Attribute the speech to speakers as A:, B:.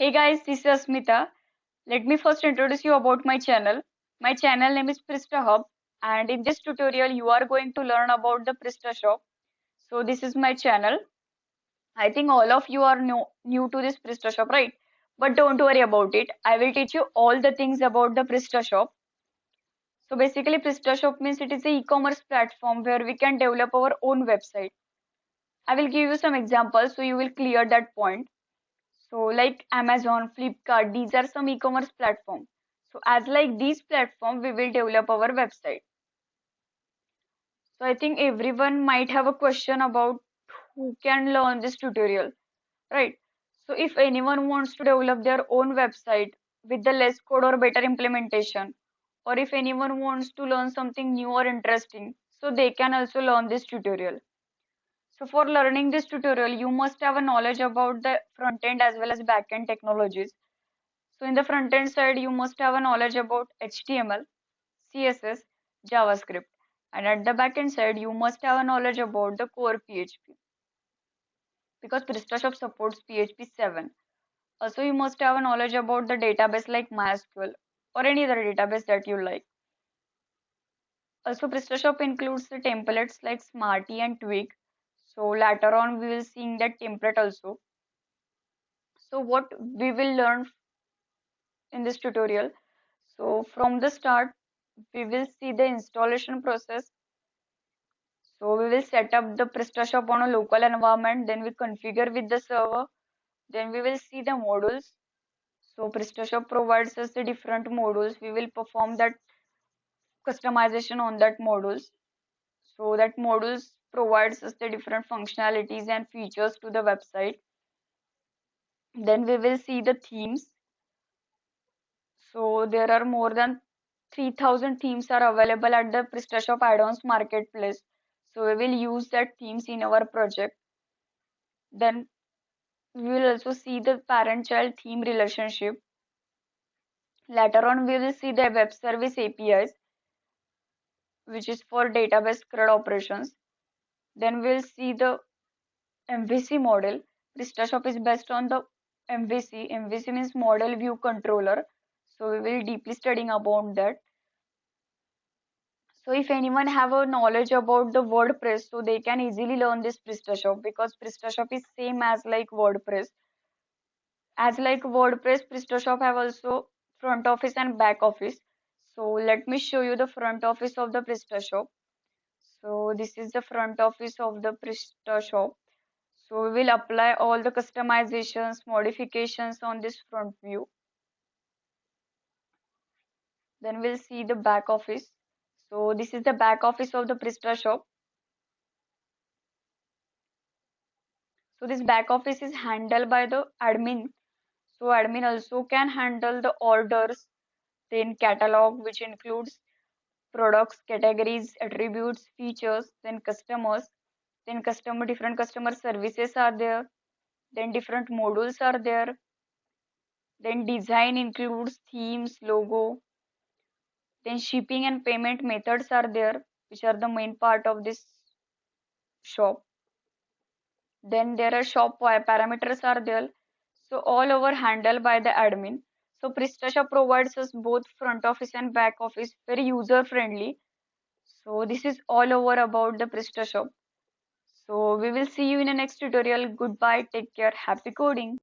A: Hey guys, this is Asmita. Let me first introduce you about my channel. My channel name is Prestashop, and in this tutorial you are going to learn about the Prestashop. So this is my channel. I think all of you are new to this Prestashop, right? But don't worry about it. I will teach you all the things about the Prestashop. So basically Prestashop means it is an e-commerce platform where we can develop our own website. I will give you some examples so you will clear that point. So like Amazon, Flipkart, these are some e-commerce platforms. So as like these platforms, we will develop our website. So I think everyone might have a question about who can learn this tutorial, right? So if anyone wants to develop their own website with the less code or better implementation, or if anyone wants to learn something new or interesting, so they can also learn this tutorial. So for learning this tutorial, you must have a knowledge about the front end as well as back end technologies. So in the front end side, you must have a knowledge about HTML, CSS, JavaScript. And at the back end side, you must have a knowledge about the core PHP because Prestashop supports PHP 7. Also, you must have a knowledge about the database like MySQL or any other database that you like. Also, Prestashop includes the templates like Smarty and Twig. So later on, we will see that template also. So what we will learn in this tutorial. So from the start, we will see the installation process. So we will set up the Prestashop on a local environment, then we configure with the server, then we will see the modules. So Prestashop provides us the different modules. We will perform that customization on that modules. So that modules provides us the different functionalities and features to the website. Then we will see the themes. So there are more than 3,000 themes are available at the Prestashop add-ons marketplace. So we will use that themes in our project. Then we will also see the parent-child theme relationship. Later on, we will see the web service APIs, which is for database CRUD operations. Then we'll see the MVC model. Prestashop is based on the MVC. MVC means Model View Controller. So we will deeply studying about that. So if anyone have a knowledge about the WordPress, so they can easily learn this Prestashop because Prestashop is same as like WordPress. As like WordPress, Prestashop have also front office and back office. So let me show you the front office of the Prestashop. So this is the front office of the Prestashop. So we will apply all the customizations, modifications on this front view. Then we'll see the back office. So this is the back office of the Prestashop. So this back office is handled by the admin. So admin also can handle the orders, then catalog, which includes products, categories, attributes, features, then customers, then different customer services are there, then different modules are there, then design includes themes, logo, then shipping and payment methods are there, which are the main part of this shop. Then there are shop parameters are there. So all over handled by the admin. So Prestashop provides us both front office and back office, very user friendly. So this is all over about the Prestashop. So we will see you in the next tutorial. Goodbye, take care, happy coding.